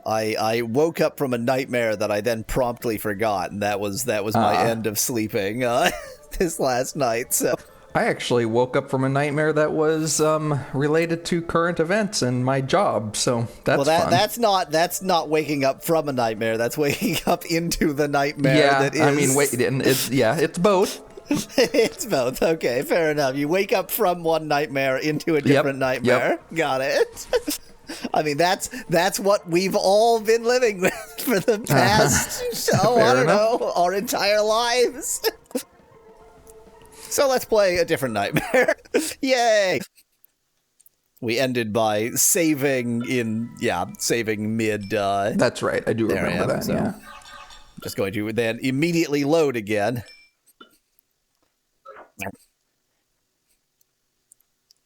I woke up from a nightmare that I then promptly forgot, and that was my end of sleeping this last night. So I actually woke up from a nightmare that was related to current events and my job, so that's fun. That's not waking up from a nightmare. That's waking up into the nightmare. Yeah, that is... I mean, it's both. It's both. Okay, fair enough. You wake up from one nightmare into a different nightmare. Yep. Got it. I mean, that's what we've all been living with for the past, I don't know, our entire lives. So let's play a different nightmare. Yay! We ended by saving mid. That's right. I do remember that. So yeah. I'm just going to then immediately load again.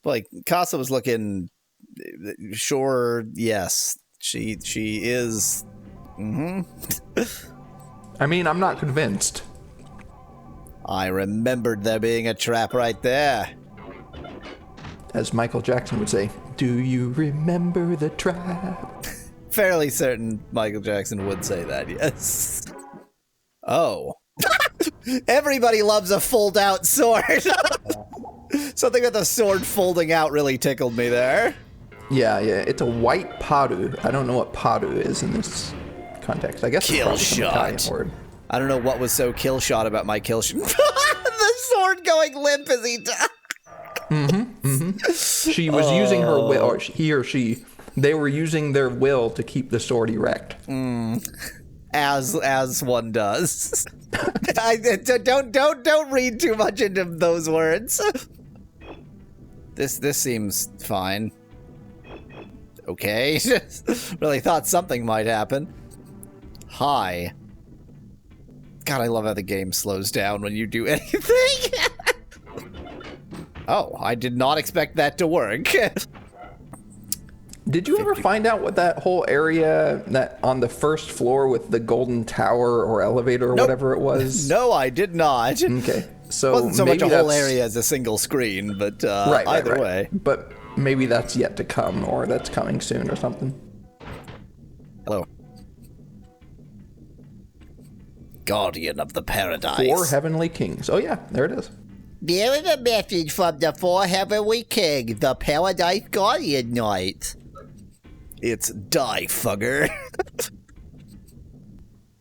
Like Casa was looking. Sure. Yes, she is. Mm-hmm. I mean, I'm not convinced. I remembered there being a trap right there. As Michael Jackson would say, do you remember the trap? Fairly certain Michael Jackson would say that, yes. Oh. Everybody loves a fold-out sword. Something with the sword folding out really tickled me there. Yeah, it's a white paru. I don't know what paru is in this context. I guess kill shot. I don't know what was so kill shot about my kill shot. The sword going limp as he died. She was using her will, or he or she, they were using their will to keep the sword erect. As one does. Don't read too much into those words. This seems fine. Okay. Really thought something might happen. Hi. God, I love how the game slows down when you do anything. Oh, I did not expect that to work. Did you ever find out what that whole area that on the first floor with the golden tower or elevator or whatever it was? No, I did not. Okay. So it wasn't so much maybe a whole area as a single screen, but either way. But maybe that's yet to come, or that's coming soon or something. Hello. Guardian of the Paradise. 4 Heavenly Kings. Oh yeah, there it is. There is a message from the 4 Heavenly Kings, the Paradise Guardian Knight. It's die, fugger.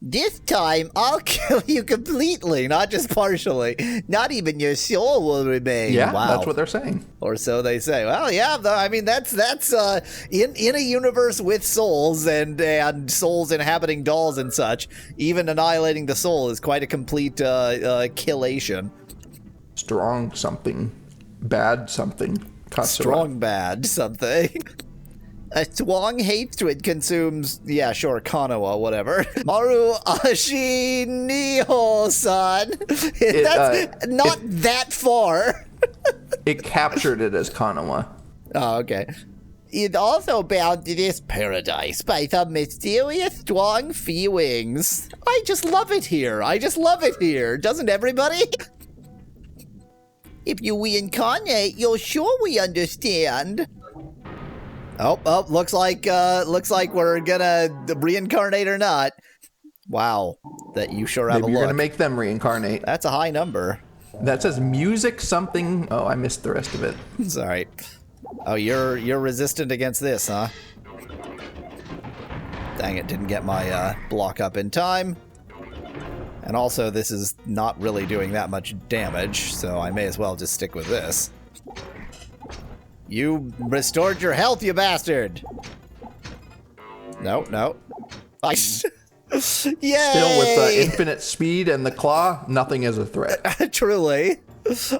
This time, I'll kill you completely, not just partially. Not even your soul will remain. Yeah, wow. That's what they're saying. Or so they say. Well, yeah, I mean, that's in a universe with souls and souls inhabiting dolls and such, even annihilating the soul is quite a complete killation. Strong something. Bad something. Katsura. Strong bad something. A strong hatred consumes, yeah, sure, Kanoa, whatever. Maru Ashiniho-san. That's not that far. It captured it as Kanoa. Oh, okay. It also bound to this paradise by some mysterious strong feelings. I just love it here. Doesn't everybody? If you reincarnate, you'll surely understand. Oh, looks like we're gonna reincarnate or not. Wow, that you sure have a look. Maybe you're gonna make them reincarnate. That's a high number. That says music something. Oh, I missed the rest of it. Sorry. Oh, you're resistant against this, huh? Dang it, didn't get my block up in time. And also, this is not really doing that much damage, so I may as well just stick with this. You restored your health, you bastard! No. Yay! Still with infinite speed and the claw, nothing is a threat. Truly.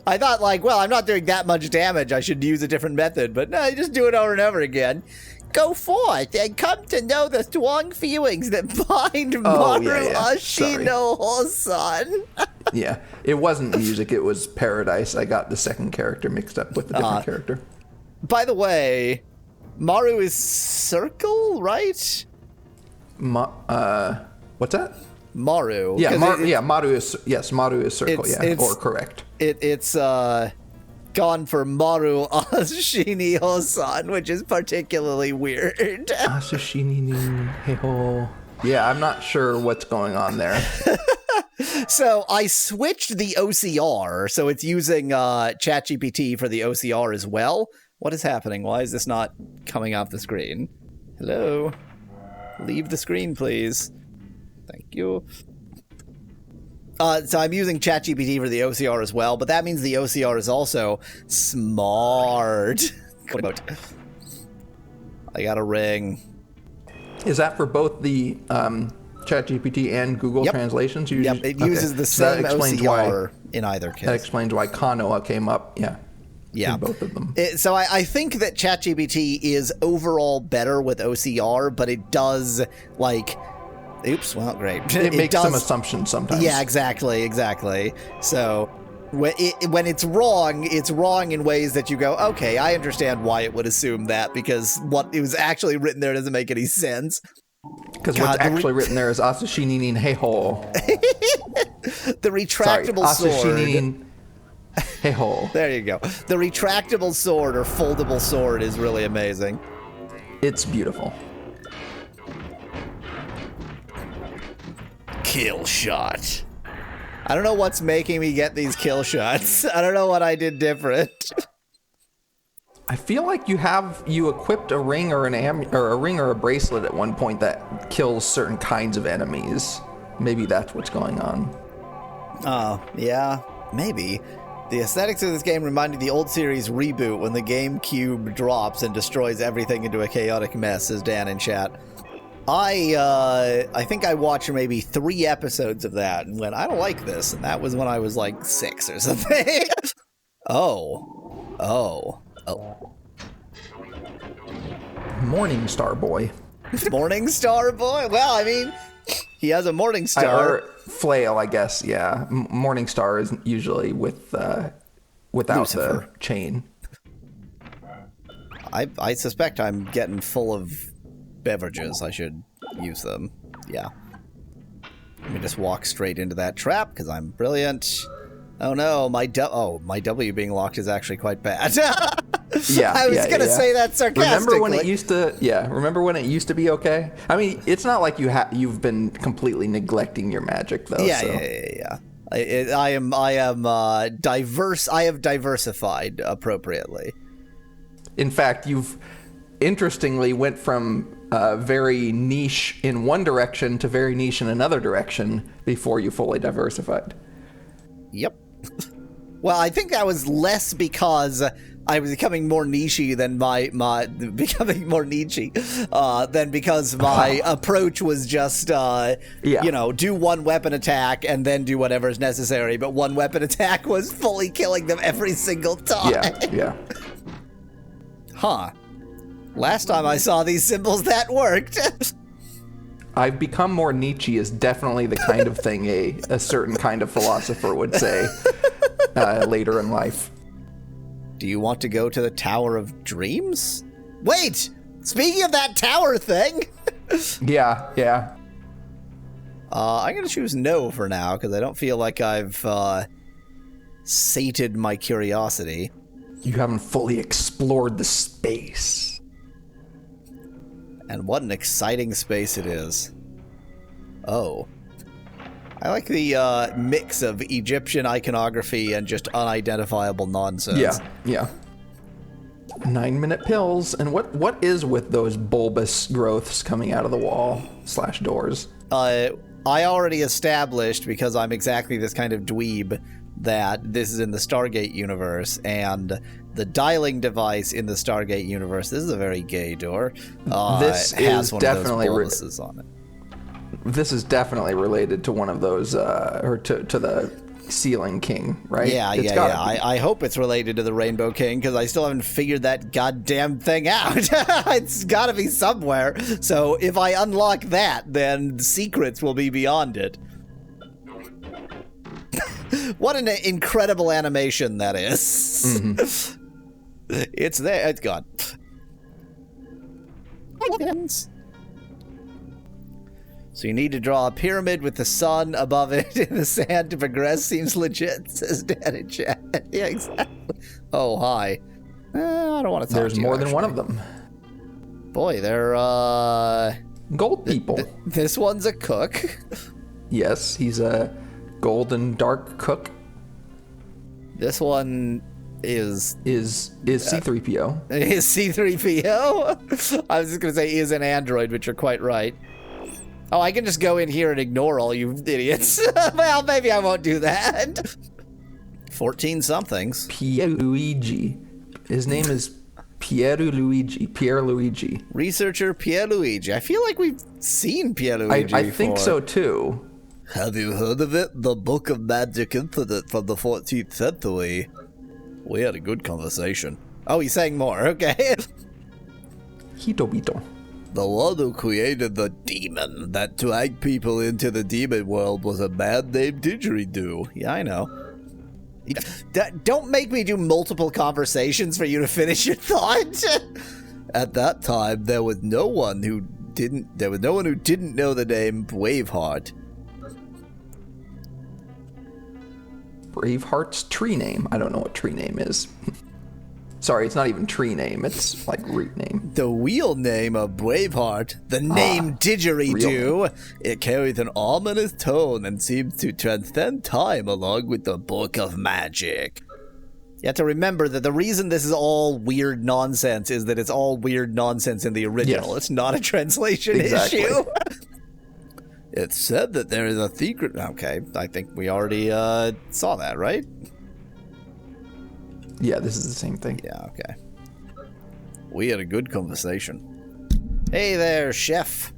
I thought, well, I'm not doing that much damage. I should use a different method, but no, just do it over and over again. Go forth and come to know the strong feelings that bind Maru Ashino-san. Yeah, it wasn't music, it was paradise. I got the second character mixed up with the different character. By the way, Maru is circle, right? What's that? Maru. Yeah, Maru is circle, or correct. It's gone for Maru Ashini Hosan, which is particularly weird. Asushini Heiho. Yeah, I'm not sure what's going on there. So I switched the OCR, so it's using ChatGPT for the OCR as well. What is happening? Why is this not coming off the screen? Hello? Leave the screen, please. Thank you. So I'm using ChatGPT for the OCR as well, but that means the OCR is also smart. I got a ring. Is that for both the ChatGPT and Google translations? Yep, it uses the same OCR in either case. That explains why Kanoa came up, in both of them. So I think that ChatGPT is overall better with OCR, but it does, like... Oops, well, great. It makes some assumptions sometimes. Yeah, exactly. So when it's wrong in ways that you go, okay, I understand why it would assume that, because what it was actually written there doesn't make any sense. Because what's actually written there is Asushinin Heiho. The retractable sword. Asushinin Heiho. There you go. The retractable sword or foldable sword is really amazing. It's beautiful. Kill shot. I don't know what's making me get these kill shots. I don't know what I did different. I feel like you equipped a ring or a ring or a bracelet at one point that kills certain kinds of enemies. Maybe that's what's going on. Oh, yeah, maybe. The aesthetics of this game reminded the old series reboot when the GameCube drops and destroys everything into a chaotic mess, says Dan in chat. I think I watched maybe 3 episodes of that and went, I don't like this, and that was when I was like 6 or something. Oh. Morning Star Boy. Morning Star Boy? Well, I mean, he has a Morning Star. Or flail, I guess, yeah. Morning Star is usually without Lucifer. the chain. I suspect I'm getting full of beverages. I should use them. Yeah. Let me just walk straight into that trap because I'm brilliant. Oh no, my W being locked is actually quite bad. I was gonna say that sarcastically. Remember when it used to be okay? I mean, it's not like you've been completely neglecting your magic though. Yeah. I am diverse. I have diversified appropriately. In fact, you've interestingly went from very niche in one direction to very niche in another direction before you fully diversified. Yep. Well, I think that was less because I was becoming more niche-y than than because my approach was just, do one weapon attack and then do whatever's necessary. But one weapon attack was fully killing them every single time. Yeah. Huh. Last time I saw these symbols, that worked. I've become more Nietzsche is definitely the kind of thing a certain kind of philosopher would say later in life. Do you want to go to the Tower of Dreams? Wait! Speaking of that tower thing! Yeah. I'm going to choose no for now, because I don't feel like I've sated my curiosity. You haven't fully explored the space. And what an exciting space it is. Oh. I like the mix of Egyptian iconography and just unidentifiable nonsense. Yeah. 9-minute pills. And what is with those bulbous growths coming out of the wall / doors? I already established, because I'm exactly this kind of dweeb, that this is in the Stargate universe, and the dialing device in the Stargate universe, this is a very gay door, this has is one definitely of those boluses on it. This is definitely related to one of those, or to the Ceiling King, right? Yeah. I hope it's related to the Rainbow King, because I still haven't figured that goddamn thing out. It's gotta be somewhere. So if I unlock that, then secrets will be beyond it. What an incredible animation that is. Mm-hmm. It's there. It's gone. So you need to draw a pyramid with the sun above it in the sand to progress. Seems legit, says Dan in chat. Yeah, exactly. Oh, hi. I don't want to talk There's to you, more than one actually. of them. Boy, they're, Gold people. This one's a cook. Yes, he's a golden dark cook. This one is C-3PO. Is C-3PO? I was just going to say is an android, but you're quite right. Oh, I can just go in here and ignore all you idiots. Well, maybe I won't do that. 14 somethings. Pierluigi. His name is Pierluigi. Researcher Pierluigi. I feel like we've seen Pierluigi I think so too. Have you heard of it? The Book of Magic Infinite from the 14th century. We had a good conversation. Oh, he's saying more. Okay. Hitobito. The one who created the demon that dragged people into the demon world was a man named Didgeridoo. Yeah, I know. Don't make me do multiple conversations for you to finish your thought. At that time, there was no one who didn't know the name Braveheart. Braveheart's tree name. I don't know what tree name is. Sorry, it's not even tree name. It's like root name. The real name of Braveheart, the name Didgeridoo, it carries an ominous tone and seems to transcend time along with the Book of Magic. You have to remember that the reason this is all weird nonsense is that it's all weird nonsense in the original. Yes. It's not a translation issue. It's said that there is a secret... Okay, I think we already saw that, right? Yeah, this is the same thing. Yeah, okay. We had a good conversation. Hey there, chef.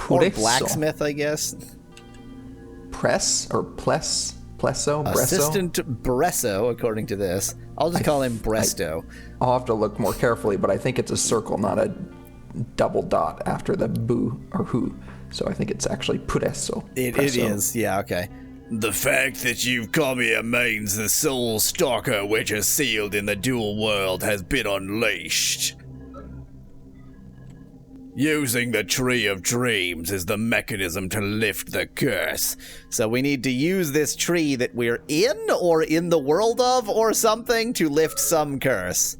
Or blacksmith, I guess. Plesso? Assistant Bresso, according to this. I'll just call him Bresto. I'll have to look more carefully, but I think it's a circle, not a double dot after the boo or who. So I think it's actually Puresso. It is, yeah, okay. The fact that you've come here means the soul stalker which is sealed in the dual world has been unleashed. Using the Tree of Dreams is the mechanism to lift the curse. So we need to use this tree that we're in or in the world of or something to lift some curse.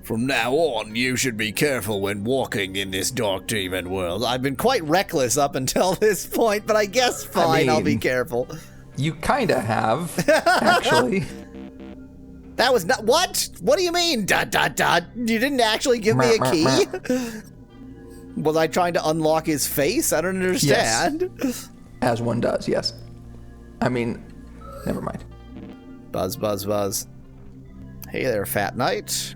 From now on, you should be careful when walking in this dark demon world. I've been quite reckless up until this point, but I guess fine, I'll be careful. You kinda have, actually. That was not... What? What do you mean? You didn't actually give me a key? Was I trying to unlock his face? I don't understand. Yes. As one does, yes. I mean, never mind. Buzz, buzz, buzz. Hey there, Fat Knight.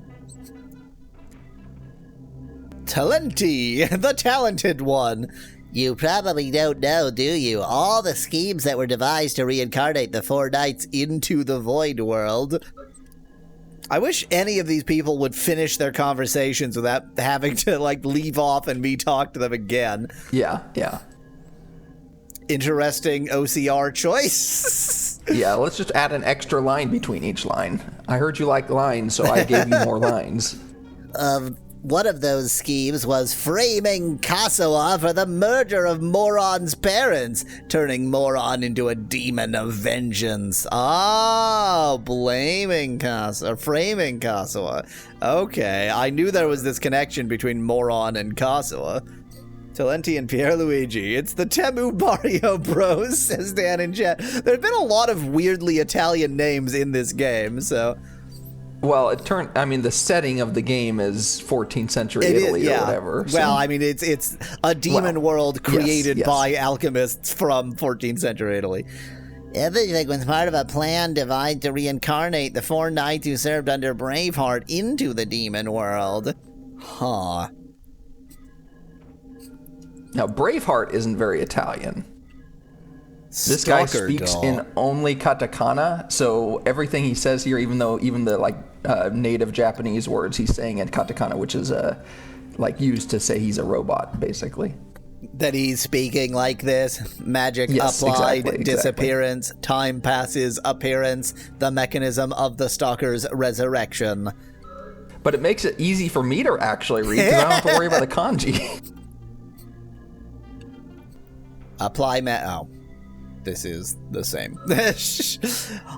Talenti, the talented one. You probably don't know, do you? All the schemes that were devised to reincarnate the four knights into the void world. I wish any of these people would finish their conversations without having to, like, leave off and me talk to them again. Yeah, yeah. Interesting OCR choice. Yeah, let's just add an extra line between each line. I heard you like lines, so I gave you more lines. One of those schemes was framing Kasawa for the murder of Moron's parents, turning Moron into a demon of vengeance. Oh, blaming Kasawa, or framing Kasawa. Okay, I knew there was this connection between Moron and Kasawa. Talenti and Pierluigi. It's the Temu Barrio Bros, says Dan in chat. There have been a lot of weirdly Italian names in this game, so... Well, the setting of the game is 14th century Italy or whatever. So. Well, I mean, it's a demon world created by alchemists from 14th century Italy. Everything was part of a plan designed to reincarnate the four knights who served under Braveheart into the demon world. Huh. Now, Braveheart isn't very Italian. This guy speaks in only katakana, so everything he says here, even the native Japanese words he's saying in katakana, which is used to say he's a robot, basically. That he's speaking like this: magic applied, exactly. Disappearance, time passes, appearance, the mechanism of the stalker's resurrection. But it makes it easy for me to actually read because I don't have to worry about the kanji. Apply this is the same.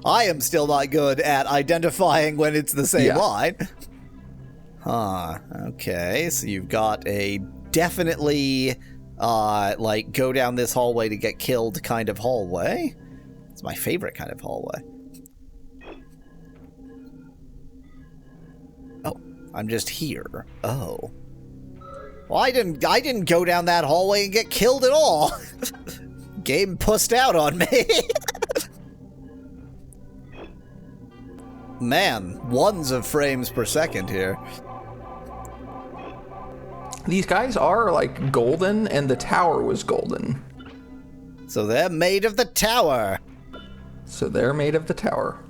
I am still not good at identifying when it's the same line. Okay, so you've got a definitely, like, go down this hallway to get killed kind of hallway. It's my favorite kind of hallway. Oh, I'm just here. Oh. Well, I didn't go down that hallway and get killed at all. Game pussed out on me. Man, ones of frames per second here. These guys are, like, golden, and the tower was golden. So they're made of the tower. So they're made of the tower.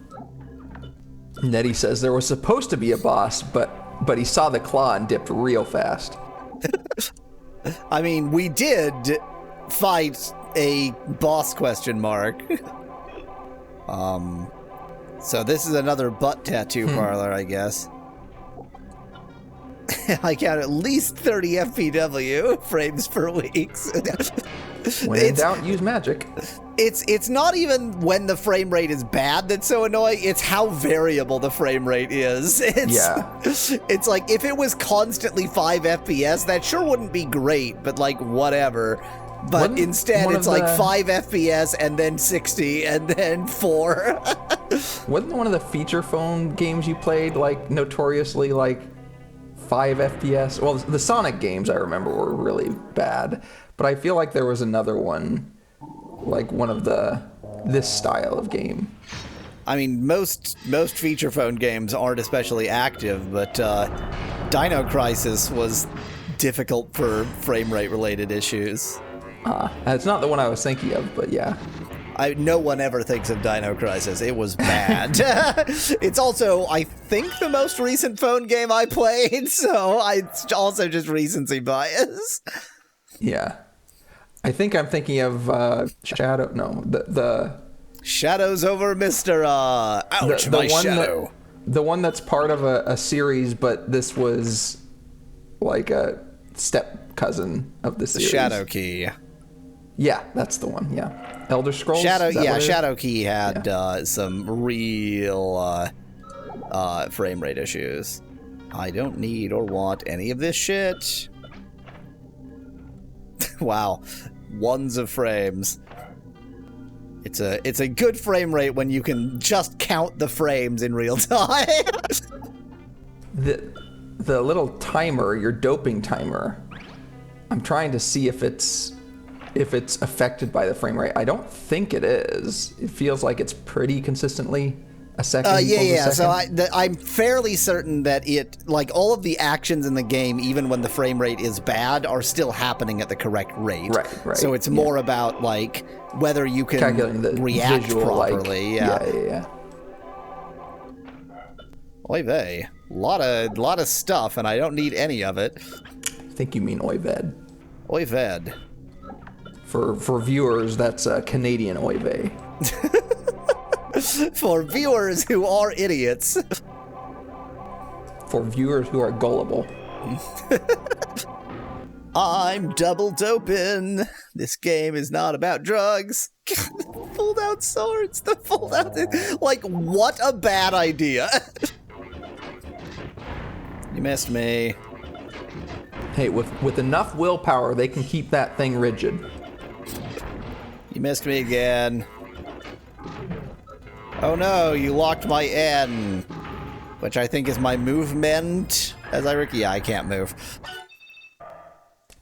Nettie says there was supposed to be a boss, but he saw the claw and dipped real fast. I mean, we did fight a boss question mark. So this is another butt tattoo parlor, I guess. I count at least 30 FPW frames per week. When in doubt, use magic. It's not even when the frame rate is bad that's so annoying, it's how variable the frame rate is. It's like, if it was constantly 5 FPS, that sure wouldn't be great, but like, whatever. But instead, it's like 5 FPS, and then 60, and then 4. Wasn't one of the feature phone games you played, like, notoriously, like, 5 FPS? Well, the Sonic games, I remember, were really bad. But I feel like there was another one, like one of this style of game. I mean, most feature phone games aren't especially active, but Dino Crisis was difficult for frame rate related issues. It's not the one I was thinking of, but yeah. No one ever thinks of Dino Crisis. It was bad. It's also, I think, the most recent phone game I played, so it's also just recency bias. Yeah. I think I'm thinking of Shadow. No, the Shadows over Mr. Ouch, my shadow. The one that's part of a series, but this was like a step cousin of the series. Shadow Key. Yeah, that's the one. Yeah, Elder Scrolls. Shadow Key had some real frame rate issues. I don't need or want any of this shit. Wow, ones of frames. It's a good frame rate when you can just count the frames in real time. The little timer, your doping timer, I'm trying to see if it's affected by the frame rate. I don't think it is. It feels like it's pretty consistently a second. Second. So I'm fairly certain that it, like, all of the actions in the game, even when the frame rate is bad, are still happening at the correct rate. Right. So it's more about, like, whether you can react visual, properly. Like, yeah. Oy vey. Lot of stuff, and I don't need any of it. I think you mean Oyved. Oyved. For viewers, that's a Canadian oy vey. For viewers who are idiots. For viewers who are gullible. I'm double doping. This game is not about drugs. Pulled out swords. The pulled out. Like, what a bad idea. You missed me. Hey, with enough willpower, they can keep that thing rigid. You missed me again. Oh no, you locked my N, which I think is my movement. Yeah, I can't move.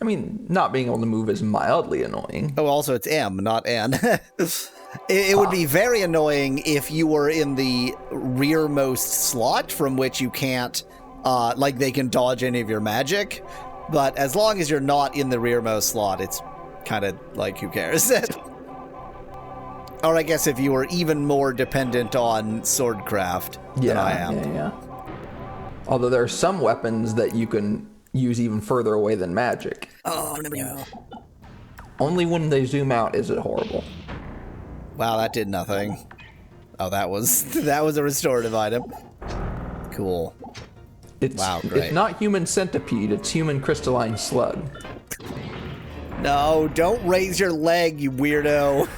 I mean, not being able to move is mildly annoying. Oh, also it's M, not N. It would be very annoying if you were in the rearmost slot from which you can't, like, they can dodge any of your magic. But as long as you're not in the rearmost slot, it's kind of like, who cares? Or I guess if you were even more dependent on swordcraft than I am. Yeah. Although there are some weapons that you can use even further away than magic. Oh, no. Only when they zoom out is it horrible. Wow, that did nothing. Oh, that was a restorative item. Cool. Wow, great. It's not human centipede, it's human crystalline slug. No, don't raise your leg, you weirdo.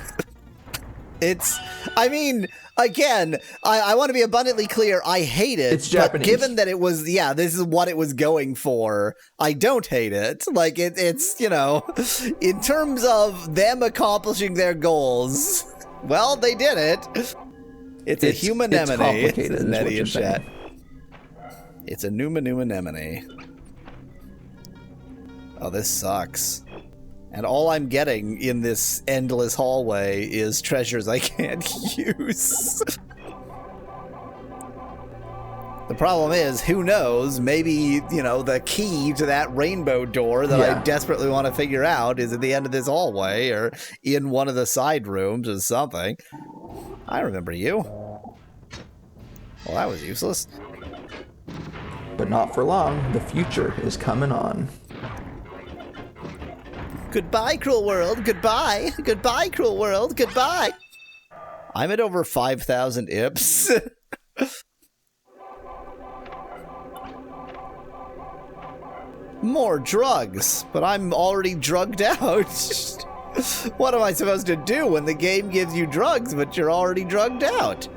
I mean, again, I want to be abundantly clear. I hate it. It's Japanese. But given that it was, this is what it was going for, I don't hate it. Like, it's, in terms of them accomplishing their goals, well, they did it. It's a human anemone. It's complicated, is what you're chat. saying. It's a new anemone. Oh, this sucks. And all I'm getting in this endless hallway is treasures I can't use. The problem is, who knows, maybe, the key to that rainbow door that I desperately want to figure out is at the end of this hallway or in one of the side rooms or something. I remember you. Well, that was useless. But not for long. The future is coming on. Goodbye, cruel world. Goodbye. Goodbye, cruel world. Goodbye. I'm at over 5,000 ips. More drugs, but I'm already drugged out. What am I supposed to do when the game gives you drugs, but you're already drugged out?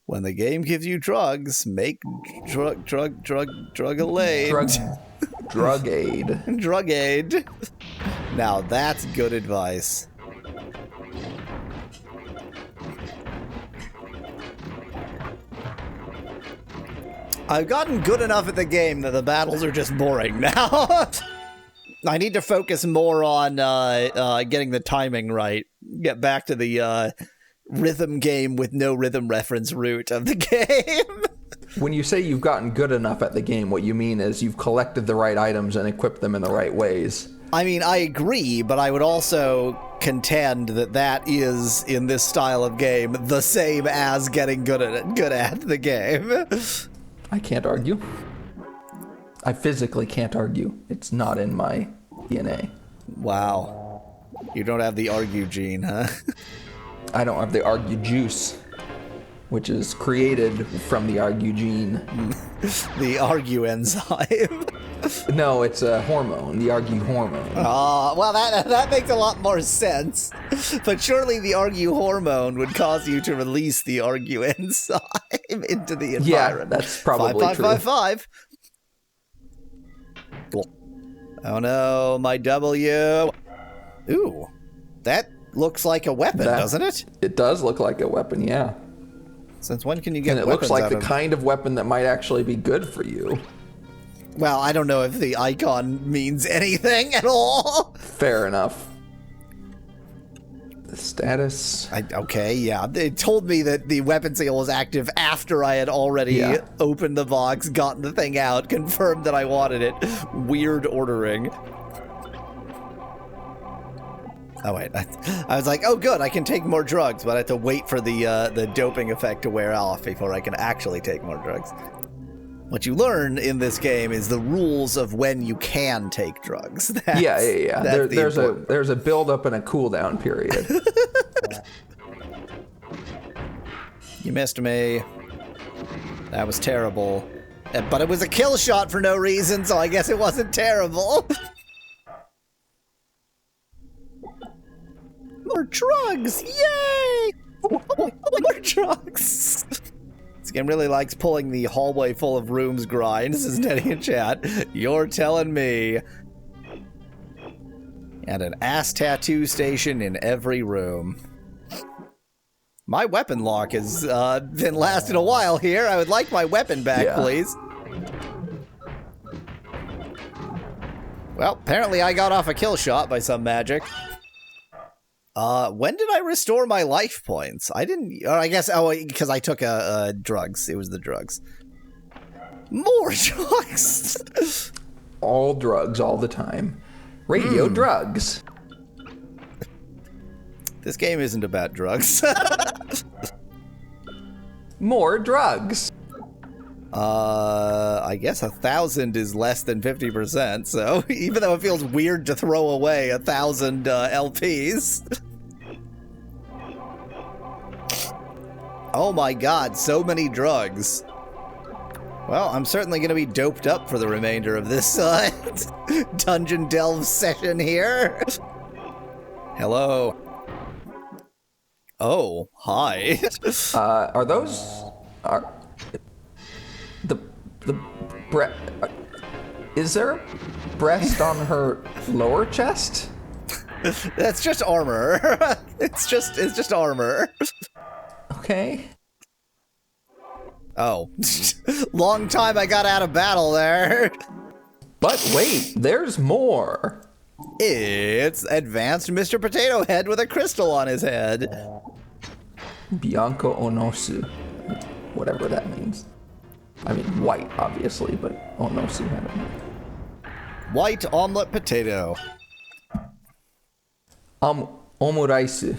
When the game gives you drugs, make drug-a-lade. Drug aid. Drug aid. Now that's good advice. I've gotten good enough at the game that the battles are just boring now. I need to focus more on getting the timing right. Get back to the rhythm game with no rhythm reference route of the game. When you say you've gotten good enough at the game, what you mean is you've collected the right items and equipped them in the right ways. I mean, I agree, but I would also contend that is, in this style of game, the same as getting good at the game. I can't argue. I physically can't argue. It's not in my DNA. Wow. You don't have the argue gene, huh? I don't have the argue juice, which is created from the argue gene. The argue enzyme. No, it's a hormone, the argue hormone. Well, that makes a lot more sense. But surely the argue hormone would cause you to release the argue enzyme into the environment. Yeah, that's probably true. 5. Cool. Oh no, my W. Ooh, that looks like a weapon, doesn't it? It does look like a weapon, yeah. Since when can you get weapons? And it looks like the kind of weapon that might actually be good for you. Well, I don't know if the icon means anything at all. Fair enough. The status. Okay, yeah. They told me that the weapon seal was active after I had already opened the box, gotten the thing out, confirmed that I wanted it. Weird ordering. Oh, wait. I was like, oh, good, I can take more drugs, but I have to wait for the doping effect to wear off before I can actually take more drugs. What you learn in this game is the rules of when you can take drugs. Yeah. There's a build-up and a cooldown period. You missed me. That was terrible. But it was a kill shot for no reason, so I guess it wasn't terrible. More drugs! Yay! More drugs! This game really likes pulling the hallway full of rooms grind. This is Nettie in chat. You're telling me. And an ass tattoo station in every room. My weapon lock has been lasting a while here. I would like my weapon back, please. Well, apparently I got off a kill shot by some magic. When did I restore my life points? I didn't, or I guess, because I took drugs. It was the drugs. More drugs! All drugs, all the time. Radio drugs. This game isn't about drugs. More drugs. I guess 1,000 is less than 50%, so even though it feels weird to throw away 1,000 LPs. Oh my god, so many drugs. Well, I'm certainly going to be doped up for the remainder of this dungeon delve session here. Hello. Oh, hi. Are those are the is there a breast on her lower chest? That's just armor. It's just armor. Okay. Oh, long time I got out of battle there. But wait, there's more. It's advanced Mr. Potato Head with a crystal on his head. Bianco Onosu, whatever that means. I mean, white, obviously, but Onosu, I don't know. White omelet potato. Omuraisu.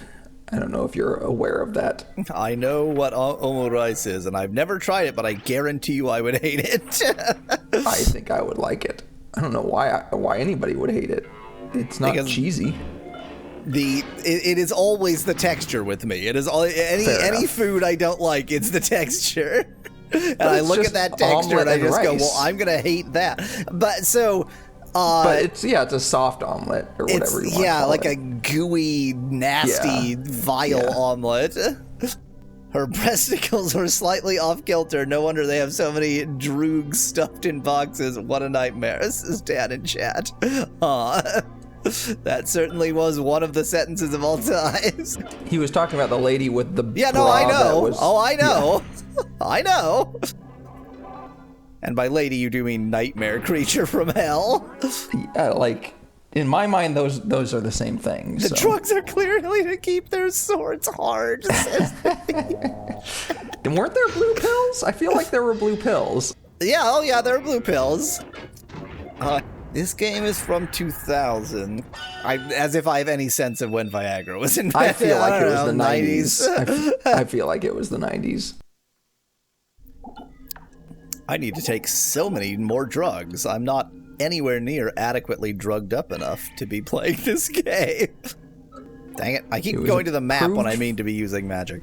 I don't know if you're aware of that. I know what omurice is, and I've never tried it, but I guarantee you I would hate it. I think I would like it. I don't know why anybody would hate it. It's not cheesy. It is always the texture with me. It is any food I don't like. It's the texture, and I look at that texture and I just go, "Well, I'm gonna hate that." But so. But it's a soft omelet or whatever you want to call it. Yeah, like a gooey, nasty, vile omelet. Her breasticles were slightly off kilter. No wonder they have so many droogs stuffed in boxes. What a nightmare. This is Dan in chat. That certainly was one of the sentences of all times. He was talking about the lady with the I know. I know. Yeah. I know. And by lady, you do mean nightmare creature from hell. Like, in my mind, those are the same thing. The drugs are clearly to keep their swords hard. Weren't there blue pills? I feel like there were blue pills. Yeah, there are blue pills. This game is from 2000. As if I have any sense of when Viagra was invented. I feel like it was the 90s. I feel like it was the 90s. I need to take so many more drugs. I'm not anywhere near adequately drugged up enough to be playing this game. Dang it. I keep going to the map when I mean to be using magic.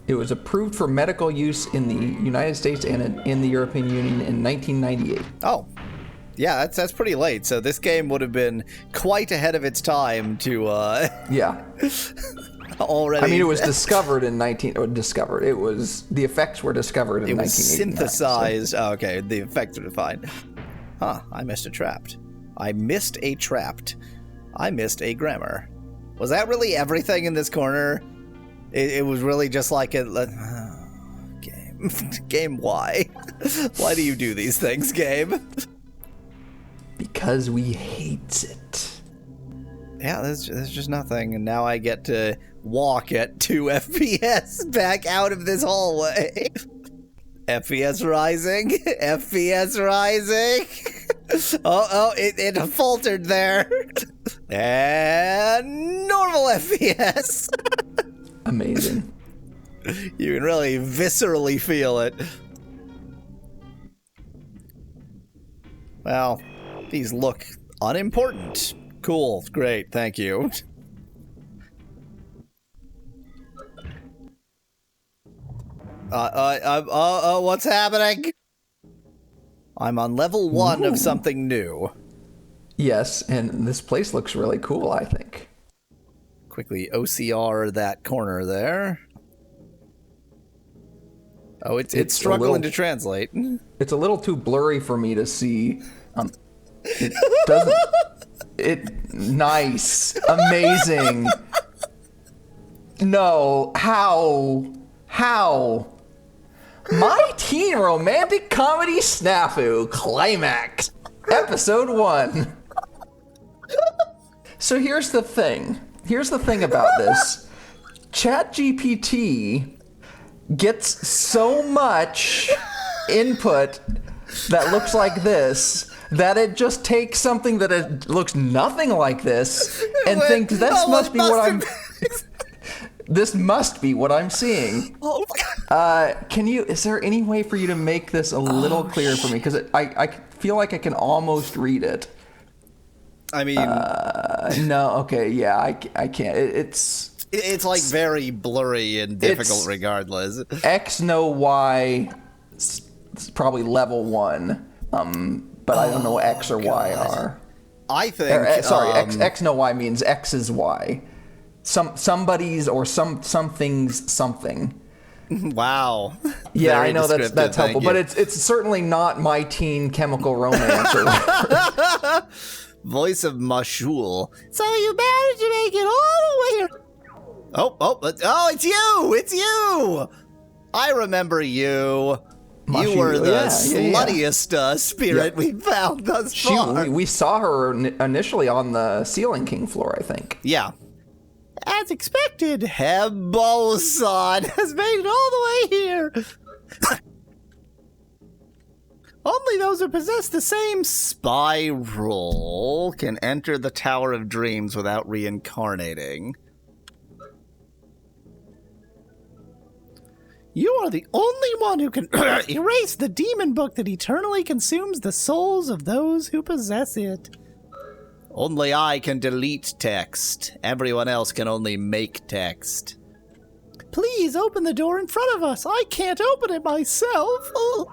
It was approved for medical use in the United States and in the European Union in 1998. Oh. Yeah, that's pretty late. So this game would have been quite ahead of its time to Yeah. Already. I mean, it was discovered in it was the effects were discovered in 1989. It was synthesized. So. Oh, okay, the effects are defined. Huh, I missed a trapped. I missed a trapped. I missed a grammar. Was that really everything in this corner? It was really just like a game. Game, why? Why do you do these things, game? Because we hate it. Yeah, there's just nothing, and now I get to walk at 2 FPS back out of this hallway. FPS rising. FPS rising. It faltered there. And normal FPS. Amazing. You can really viscerally feel it. Well, these look unimportant. Cool, great, thank you. What's happening? I'm on level 1 of something new. Yes, and this place looks really cool, I think. Quickly OCR that corner there. Oh, it's struggling to translate. It's a little too blurry for me to see. It doesn't... Nice. Amazing. No. How? My teen romantic comedy SNAFU, Climax, episode 1. So here's the thing. Here's the thing about this. ChatGPT gets so much input that looks like this that it just takes something that it looks nothing like this and thinks this must be what I'm... This must be what I'm seeing. Oh. Is there any way for you to make this a little clearer for me? Because I feel like I can almost read it. I mean... no, okay, yeah, I can't. It's like very blurry and difficult regardless. X, no, Y, it's probably level 1. But I don't know what X or Y are. I think... X, no, Y means X is Y. somebody's or something's something. Wow. Yeah, I know that's helpful, but it's certainly not My Teen Chemical Romance or whatever. Voice of Mashul. So you managed to make it all the way here. Oh, it's you! I remember you. Mashul, you were the sluttiest spirit we found thus far. We saw her initially on the Ceiling King floor, I think. Yeah. As expected, Hebo-san has made it all the way here. Only those who possess the same spiral can enter the Tower of Dreams without reincarnating. You are the only one who can erase the demon book that eternally consumes the souls of those who possess it. Only I can delete text. Everyone else can only make text. Please open the door in front of us. I can't open it myself. Oh.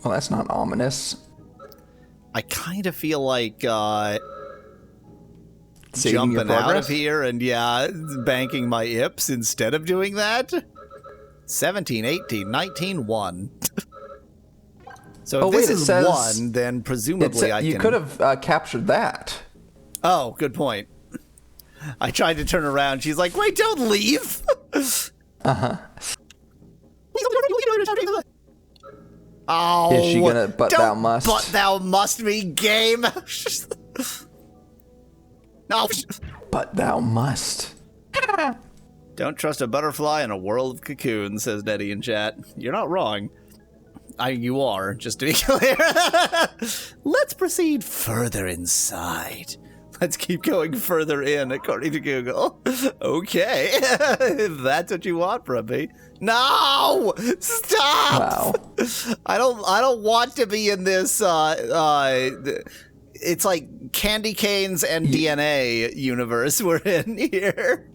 Well, that's not ominous. I kind of feel like jumping out of here and, banking my ips instead of doing that. 17, 18, 19, 1. So if this is 1, then presumably I can... You could have captured that. Oh, good point. I tried to turn around. She's like, wait, don't leave. Uh-huh. Oh, is she gonna but thou must? But thou must me game. No. But thou must. Don't trust a butterfly in a world of cocoons, says Nettie in chat. You're not wrong. You are, just to be clear. Let's proceed further inside. Let's keep going further in, according to Google. Okay. If that's what you want from me. No! Stop! Wow. I don't want to be in this, it's like candy canes and DNA universe we're in here.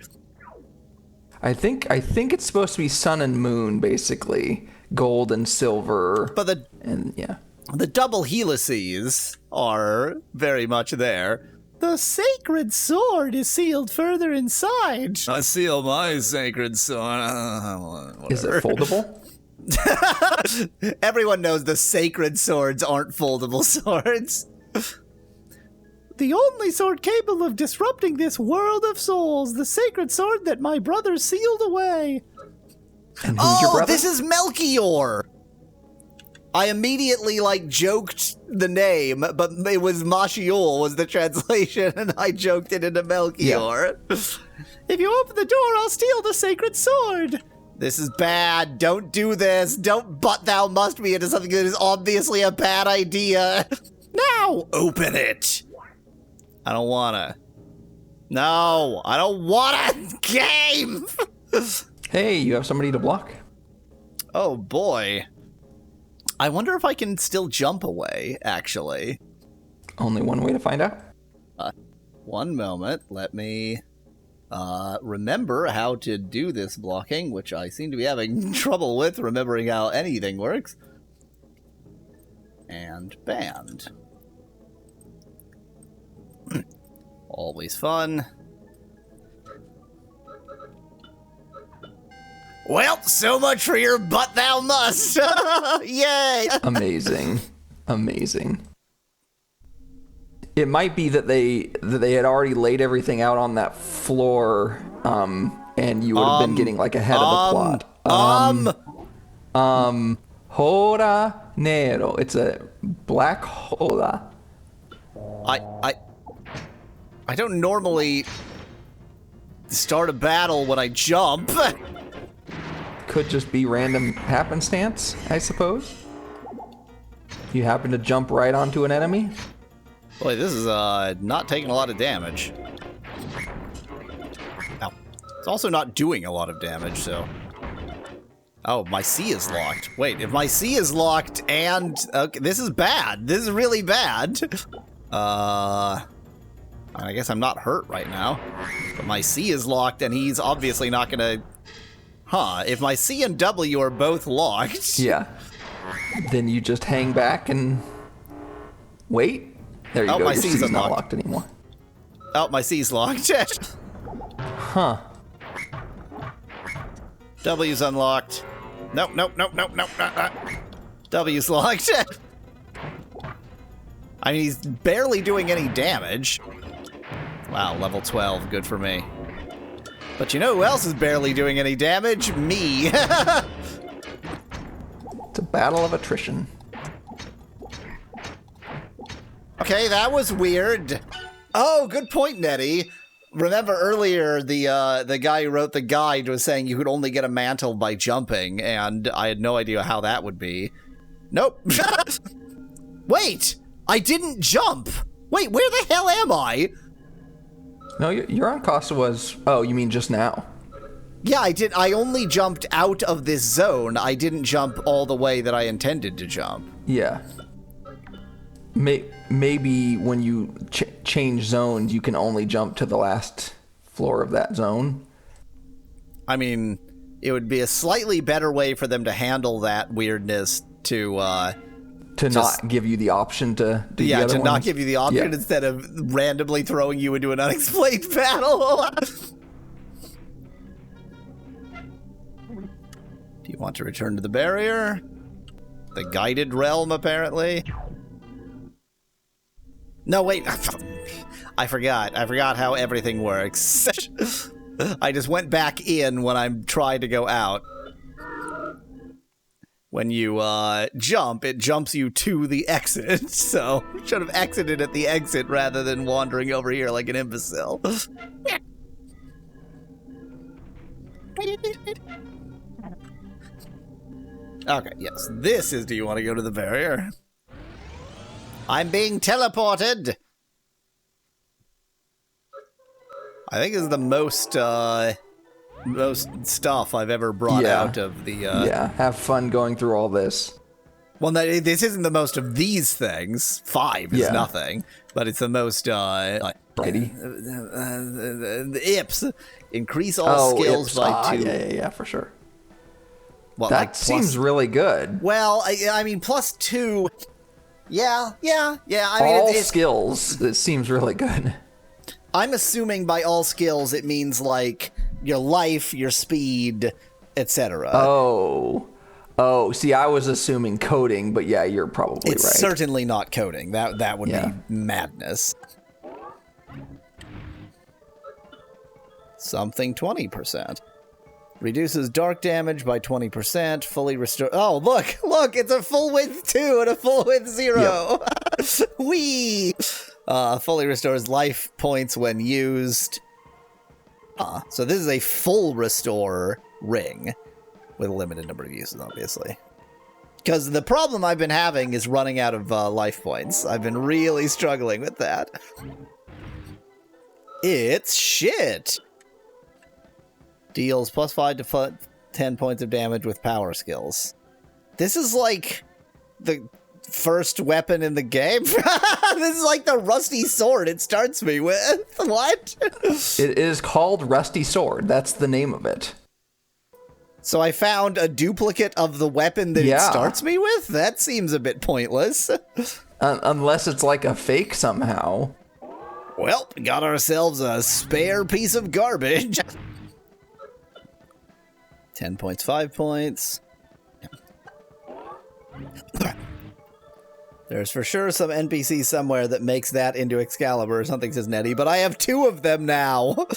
I think it's supposed to be sun and moon, basically. Gold and silver. But the double helices are very much there. The sacred sword is sealed further inside. I seal my sacred sword. Is it foldable? Everyone knows the sacred swords aren't foldable swords. The only sword capable of disrupting this world of souls. The sacred sword that my brother sealed away. And who's your brother? This is Melchior. I immediately, joked the name, but it was Mashiul was the translation, and I joked it into Melchior. Yeah. If you open the door, I'll steal the sacred sword. This is bad. Don't do this. Don't but thou must me into something that is obviously a bad idea. Now, open it. I don't wanna. No, I don't wanna. Game! Hey, you have somebody to block. Oh, boy. I wonder if I can still jump away, actually. Only one way to find out. One moment. Let me remember how to do this blocking, which I seem to be having trouble with remembering how anything works. And banned. Always fun. Well, so much for your but thou must. Yay. Amazing. It might be that they had already laid everything out on that floor, and you would have been getting ahead of the plot. Hora nero. It's a black hole. I don't normally start a battle when I jump. Could just be random happenstance, I suppose. You happen to jump right onto an enemy. Boy, this is not taking a lot of damage. Ow. It's also not doing a lot of damage, so... Oh, my C is locked. Wait, if my C is locked and... Okay, this is bad. This is really bad. I guess I'm not hurt right now. But my C is locked and he's obviously not gonna... Huh, if my C and W are both locked... Yeah. Then you just hang back and... wait. There you go, my your C's not locked anymore. Oh, my C's locked. Huh. W's unlocked. Nope. W's locked. I mean, he's barely doing any damage. Wow, level 12. Good for me. But you know who else is barely doing any damage? Me. It's a battle of attrition. Okay, that was weird. Oh, good point, Nettie. Remember earlier, the guy who wrote the guide was saying you could only get a mantle by jumping, and I had no idea how that would be. Nope. Wait! I didn't jump! Wait, where the hell am I? No, your on Costa was... Oh, you mean just now? Yeah, I did. I only jumped out of this zone. I didn't jump all the way that I intended to jump. Yeah. Maybe when you change zones, you can only jump to the last floor of that zone. I mean, it would be a slightly better way for them to handle that weirdness to not give you the option to do the other to ones. not give you the option instead of randomly throwing you into an unexplained battle. Do you want to return to the barrier? The guided realm, apparently. No, wait. I forgot. I forgot how everything works. I just went back in when I'm trying to go out. When you jump, it jumps you to the exit. So, should have exited at the exit rather than wandering over here like an imbecile. Okay, yes. This is Do You Want to Go to the Barrier? I'm being teleported! I think this is the most stuff I've ever brought out of the... Yeah, have fun going through all this. Well, no, this isn't the most of these things. 5 is nothing. But it's the most, Brady? The IPs. Increase all skills by 2. Yeah, for sure. What, that like seems really good. Well, I mean, plus 2... Yeah. I mean, all skills, it seems really good. I'm assuming by all skills it means, like, your life, your speed, etc. Oh, see, I was assuming coding, but yeah, you're probably it's right. It's certainly not coding. That would be madness. Something 20%. Reduces dark damage by 20%, fully restore... Oh, look, it's a full width 2 and a full width 0. Yep. Whee! Fully restores life points when used. So this is a full restore ring with a limited number of uses, obviously. Because the problem I've been having is running out of life points. I've been really struggling with that. It's shit! Deals plus 5 to 10 points of damage with power skills. This is like the first weapon in the game. This is like the rusty sword it starts me with. What? It is called Rusty Sword. That's the name of it. So I found a duplicate of the weapon that it starts me with? That seems a bit pointless. Unless it's like a fake somehow. Well, got ourselves a spare piece of garbage. 10 points, 5 points. There's for sure some NPC somewhere that makes that into Excalibur or something, says Nettie, but I have 2 of them now.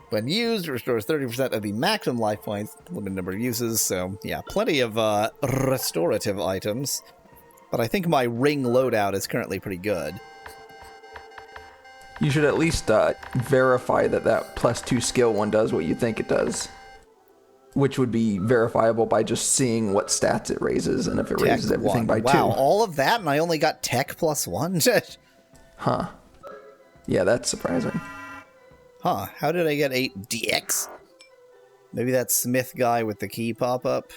When used, restores 30% of the maximum life points, limited number of uses, so yeah, plenty of restorative items. But I think my ring loadout is currently pretty good. You should at least verify that plus 2 skill one does what you think it does. Which would be verifiable by just seeing what stats it raises, and if it raises everything by 2. Wow, all of that, and I only got tech plus 1? Huh. Yeah, that's surprising. Huh, how did I get 8 DX? Maybe that Smith guy with the key pop-up?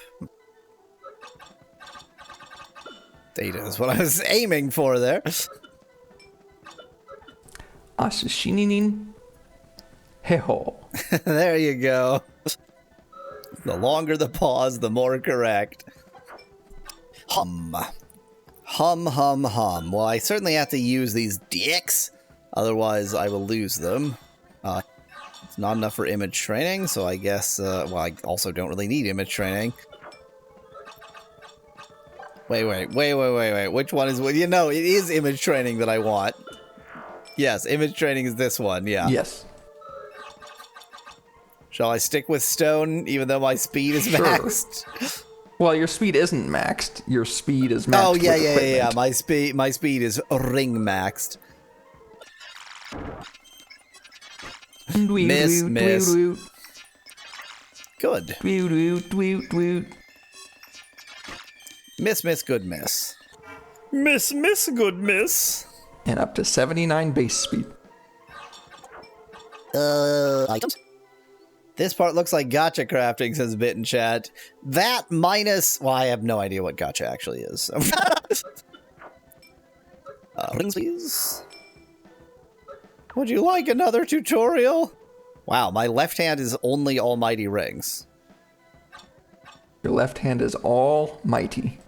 Data is what I was aiming for there. Asashinin Heho. There you go. The longer the pause, the more correct. Hum. Well, I certainly have to use these dicks. Otherwise, I will lose them. not enough for image training, so I guess, well, I also don't really need image training. Wait. Which one is... You know, it is image training that I want. Yes, image training is this one, yeah. Yes. Shall I stick with stone, even though my speed is maxed? Well, your speed isn't maxed. Your speed is maxed. Oh, yeah. My speed is ring maxed. Miss. Good. Miss, good miss. Miss, good miss. And up to 79 base speed. Items? This part looks like gacha crafting, says Bit in chat. That minus... Well, I have no idea what gacha actually is. Rings, please. Would you like another tutorial? Wow, my left hand is only almighty rings. Your left hand is almighty.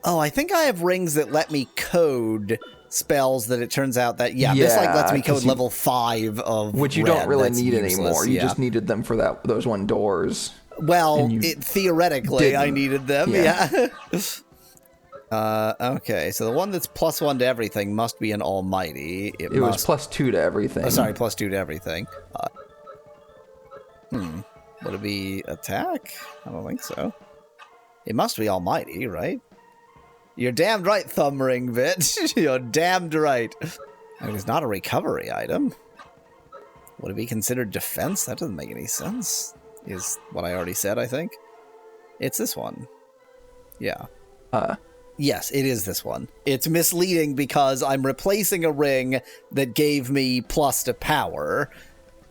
Oh, I think I have rings that let me code spells that it turns out that, this like lets me code level 5 of which you don't really need anymore. You just needed them for those one doors. Well, theoretically, I needed them, okay, so the one that's +1 to everything must be an almighty. It was +2 to everything. Oh, sorry, +2 to everything. Would it be attack? I don't think so. It must be almighty, right? You're damned right, thumb ring, bitch. You're damned right. I mean, it's not a recovery item. Would it be considered defense? That doesn't make any sense. Is what I already said, I think. It's this one. Yeah. Yes, it is this one. It's misleading because I'm replacing a ring that gave me plus to power.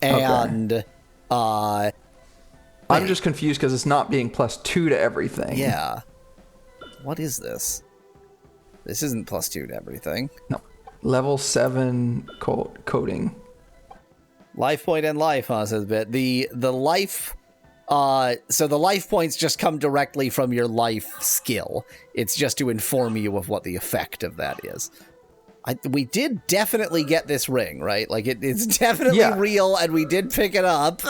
And, I'm just confused because it's not being +2 to everything. Yeah. What is this? This isn't +2 to everything. No. Level 7 coding. Life point and life, huh, says Bit. The life... so the life points just come directly from your life skill. It's just to inform you of what the effect of that is. We did definitely get this ring, right? Like, it's definitely real, and we did pick it up.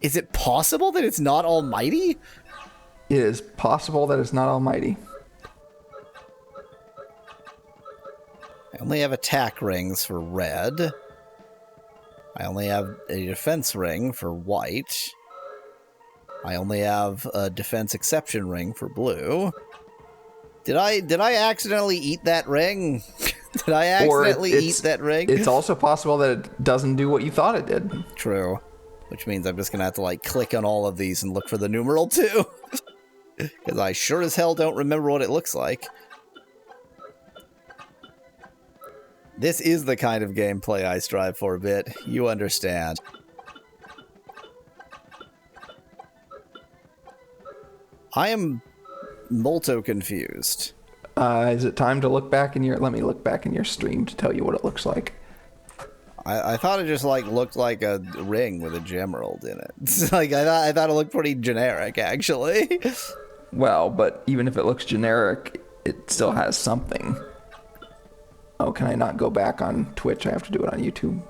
Is it possible that it's not almighty? It is possible that it's not almighty. I only have attack rings for red. I only have a defense ring for white. I only have a defense exception ring for blue. Did I accidentally eat that ring? Did I accidentally eat that ring? It's also possible that it doesn't do what you thought it did. True. Which means I'm just going to have to, like, click on all of these and look for the numeral 2. Because I sure as hell don't remember what it looks like. This is the kind of gameplay I strive for, Bit. You understand. I am molto confused. Is it time to look back in your... Let me look back in your stream to tell you what it looks like. I thought it just, like, looked like a ring with a gemerald in it. Like, I thought it looked pretty generic, actually. Well, but even if it looks generic, it still has something. Oh, can I not go back on Twitch? I have to do it on YouTube.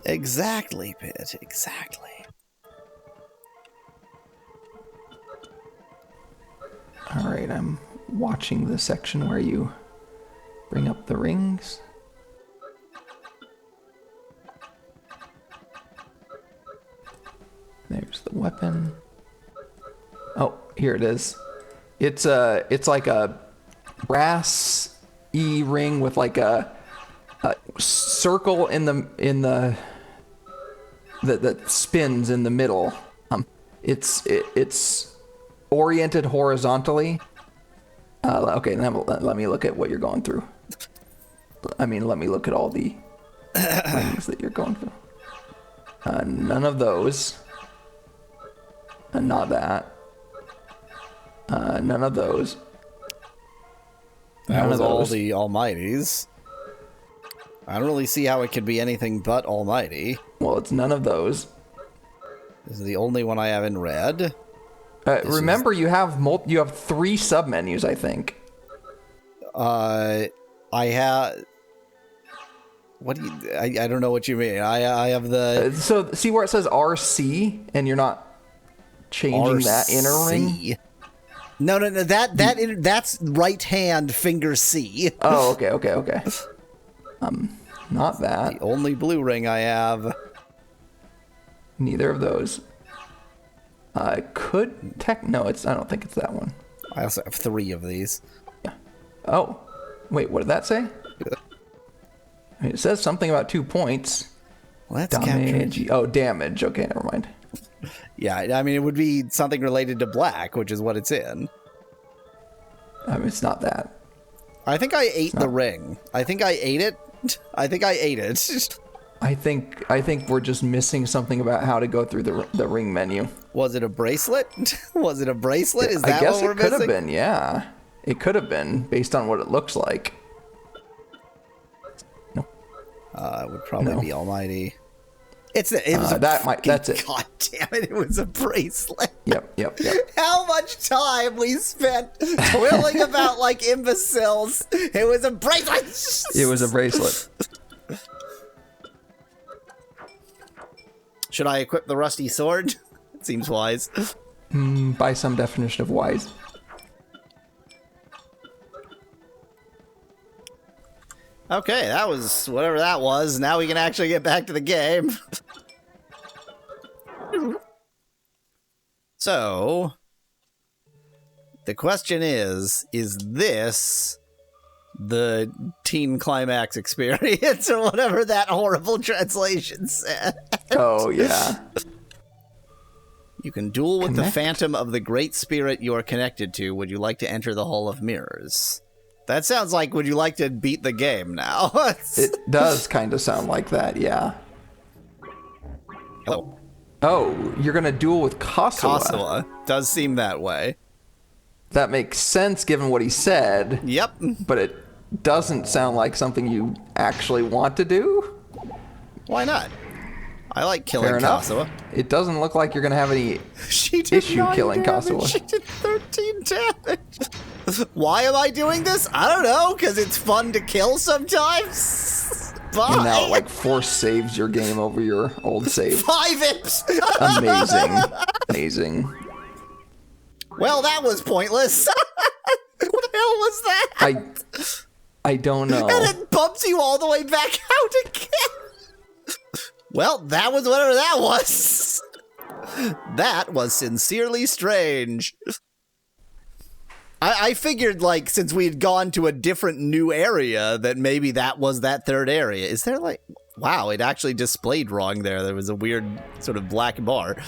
Exactly, Pit. Exactly. All right, I'm watching the section where you bring up the rings. There's the weapon. Oh, here it is. It's like a brass-y ring with like a circle in the that spins in the middle. It's oriented horizontally. Okay, let me look at what you're going through. I mean, let me look at all the rings that you're going through. None of those. Not that. None of those. That was all the almighties. I don't really see how it could be anything but almighty. Well, it's none of those. This is the only one I have in red. Remember, you have 3 submenus, I think. I have... What do you? I don't know what you mean. I have the. So see where it says RC, and you're not changing that inner ring. No. That's right hand finger C. Oh, okay. Not that. The only blue ring I have. Neither of those. No, I don't think it's that one. I also have 3 of these. Yeah. Oh, wait, what did that say? It says something about 2 points. Well, that's damage. captured. Oh, damage. Okay, never mind. Yeah, I mean, it would be something related to black, which is what it's in. It's not that. I think I ate the ring. I think I ate it. I think we're just missing something about how to go through the ring menu. Was it a bracelet? Is that what we're missing? I guess it could have been, yeah. It could have been, based on what it looks like. No. It would probably be Almighty. That's it. God damn it, it was a bracelet. Yep. How much time we spent twiddling about like imbeciles. It was a bracelet. It was a bracelet. Should I equip the rusty sword? It seems wise. By some definition of wise. Okay, that was whatever that was. Now we can actually get back to the game. So, the question is this the teen climax experience or whatever that horrible translation said? Oh, yeah. You can duel with the phantom of the great spirit you are connected to. Would you like to enter the Hall of Mirrors? That sounds like, would you like to beat the game now? It does kind of sound like that, yeah. Hello. Oh, you're going to duel with Kasawa. Kasawa. Does seem that way. That makes sense given what he said. Yep. But it doesn't sound like something you actually want to do. Why not? I like killing Fair enough. Kasawa. It doesn't look like you're going to have any issue killing Kasawa. She did 13 damage. Why am I doing this? I don't know, because it's fun to kill sometimes. Bye. And now it like force saves your game over your old save. 5 imps. Amazing. Well, that was pointless. What the hell was that? I don't know. And it bumps you all the way back out again. Well, that was whatever that was. That was sincerely strange. I figured, like, since we had gone to a different new area, that maybe that was that third area. Is there, like... Wow, it actually displayed wrong there. There was a weird sort of black bar.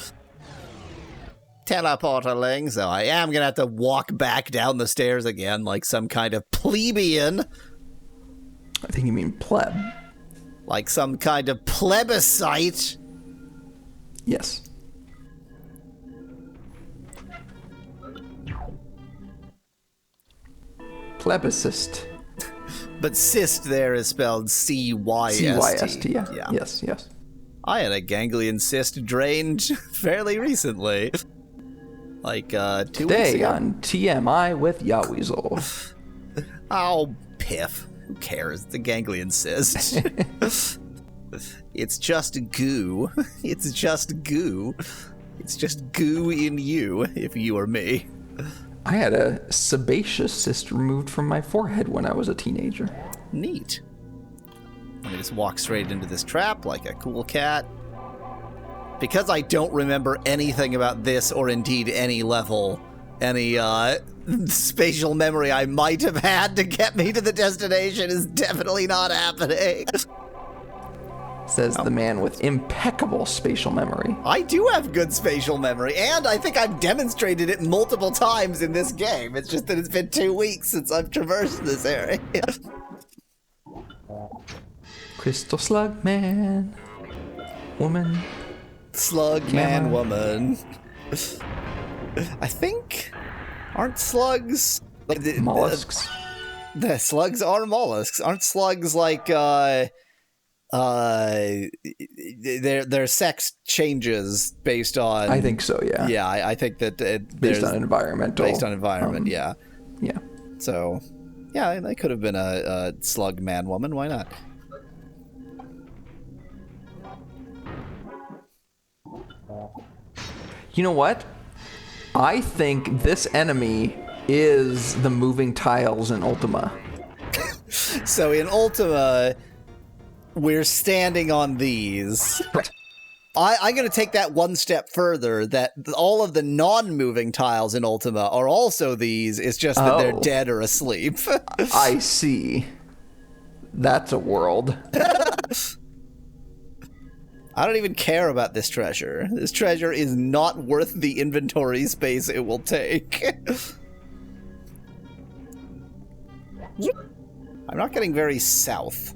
Teleporterling, so I am going to have to walk back down the stairs again like some kind of plebeian. I think you mean pleb. Like some kind of plebiscite. Yes. Plebiscist. But cyst there is spelled C-Y-S-T. C-Y-S-T, yeah. Yes. I had a ganglion cyst drained fairly recently. Like, 2 weeks ago. Today on TMI with Yaweasel. Oh, piff. Who cares? It's a ganglion cyst. It's just goo. It's just goo. It's just goo in you, if you or me. I had a sebaceous cyst removed from my forehead when I was a teenager. Neat. Let me just walk straight into this trap like a cool cat. Because I don't remember anything about this or indeed any level, any spatial memory I might have had to get me to the destination is definitely not happening. Says the man with impeccable spatial memory. I do have good spatial memory, and I think I've demonstrated it multiple times in this game. It's just that it's been 2 weeks since I've traversed this area. Crystal slug man. Woman. Slug man woman. I think... Aren't slugs... like mollusks? The slugs are mollusks. Aren't slugs like, their sex changes based on... I think so, yeah. Yeah, I think that... based on environmental... Based on environment, yeah. Yeah. So, yeah, they could have been a slug man woman. Why not? You know what? I think this enemy is the moving tiles in Ultima. So in Ultima, we're standing on these. Right. I'm going to take that one step further, that all of the non-moving tiles in Ultima are also these. It's just that they're dead or asleep. I see. That's a world. I don't even care about this treasure. This treasure is not worth the inventory space it will take. I'm not getting very south.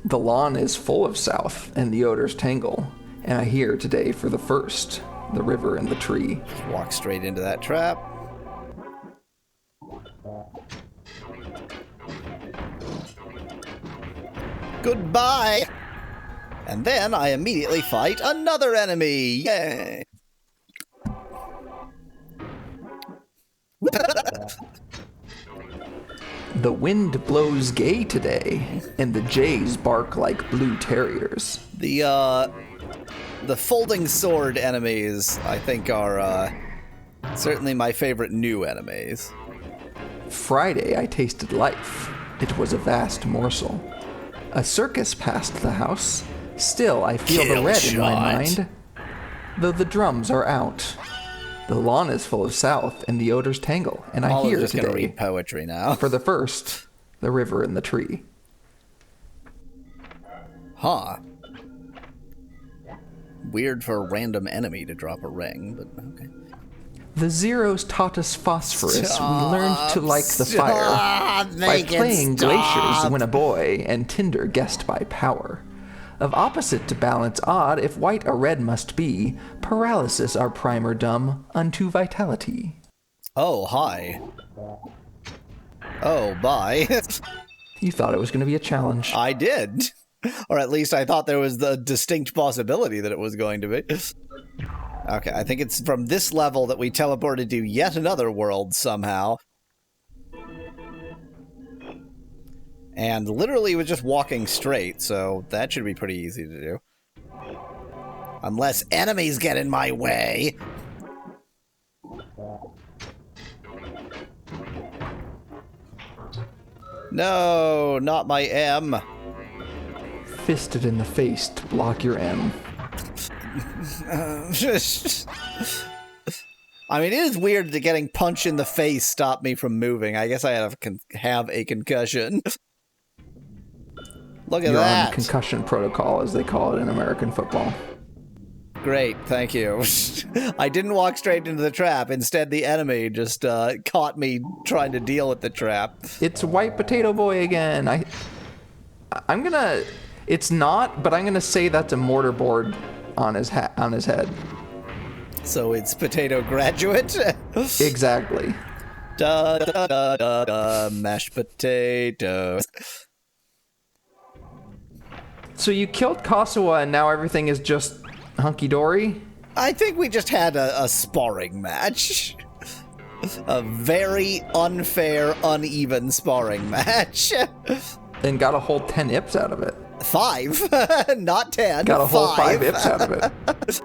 The lawn is full of south, and the odors tangle. And I hear today for the first, the river and the tree. Just walk straight into that trap. Goodbye! And then I immediately fight another enemy! Yay! The wind blows gay today, and the jays bark like blue terriers. The folding sword enemies, I think, are certainly my favorite new enemies. Friday I tasted life. It was a vast morsel. A circus passed the house. Still I feel the red in my mind. Though the drums are out. The lawn is full of south, and the odors tangle. And I hear just today, gonna read poetry now. for the first, the river and the tree. Huh. Weird for a random enemy to drop a ring, but okay. The zeros taught us phosphorus. We learned to like the fire by playing glaciers when a boy, and tinder guessed by power. Of opposite to balance odd, if white or red must be, paralysis our primer dumb unto vitality. Oh, hi. Oh, bye. You thought it was going to be a challenge. I did. Or at least I thought there was the distinct possibility that it was going to be. Okay, I think it's from this level that we teleported to yet another world somehow. And literally was just walking straight, so that should be pretty easy to do. Unless enemies get in my way. No, not my M. Fisted in the face to block your M. I mean, it is weird that getting punched in the face stopped me from moving. I guess I have a concussion. Look at You're that. on concussion protocol, as they call it in American football. Great, thank you. I didn't walk straight into the trap. Instead, the enemy just caught me trying to deal with the trap. It's White Potato Boy again. I'm gonna. It's not, but I'm gonna say that's a mortarboard on his head. So it's Potato Graduate? Exactly. Da da da da da, mashed potatoes. So you killed Kasuwa and now everything is just hunky-dory? I think we just had a sparring match. A very unfair, uneven sparring match. And got a whole 10 ips out of it. 5, not 10. Got a whole 5 ips out of it.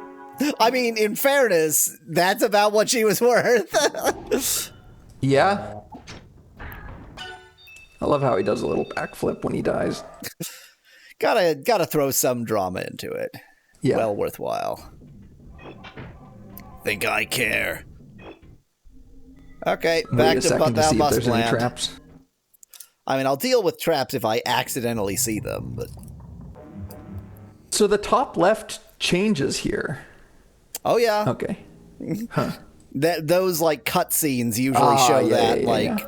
I mean, in fairness, that's about what she was worth. Yeah. I love how he does a little backflip when he dies. Gotta throw some drama into it. Yeah. Well worthwhile. Think I care. Okay, back to But Thou Must Land. Traps. I mean, I'll deal with traps if I accidentally see them, but... So the top left changes here. Oh, yeah. Okay. Huh. Those, like, cutscenes usually show that,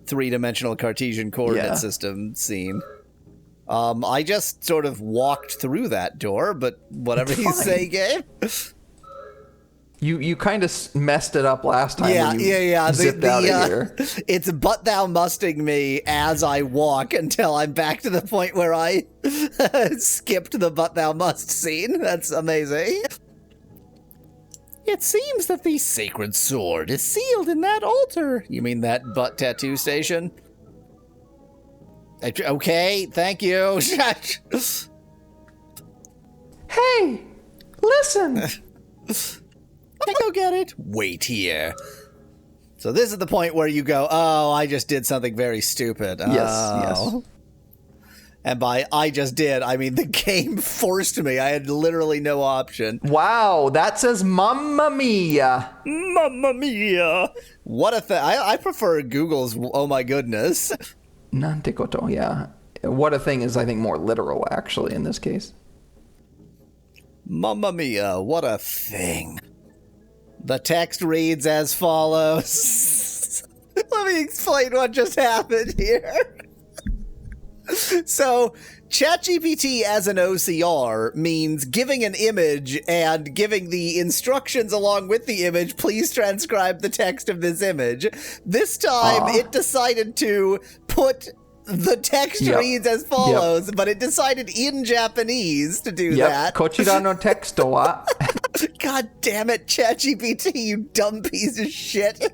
three-dimensional Cartesian coordinate system scene. I just sort of walked through that door, but whatever you say, Gabe. You kind of messed it up last time. Yeah. Zipped out of here. It's But Thou Musting me as I walk until I'm back to the point where I skipped the But Thou Must scene. That's amazing. It seems that the sacred sword is sealed in that altar. You mean that butt tattoo station? Okay, thank you. Hey, listen. Go get it. Wait here. So this is the point where you go, oh, I just did something very stupid. Yes. And by I just did, I mean the game forced me. I had literally no option. Wow, that says Mamma Mia. Mamma Mia. What a thing. I prefer Google's oh my goodness. Nante koto, yeah. What a thing is, I think, more literal, actually, in this case. Mamma Mia, what a thing. The text reads as follows. Let me explain what just happened here. So, ChatGPT as an OCR means giving an image and giving the instructions along with the image, please transcribe the text of this image. This time, it decided to put the text reads as follows, but it decided in Japanese to do that. Kochira no texto wa. God damn it, ChatGPT, you dumb piece of shit.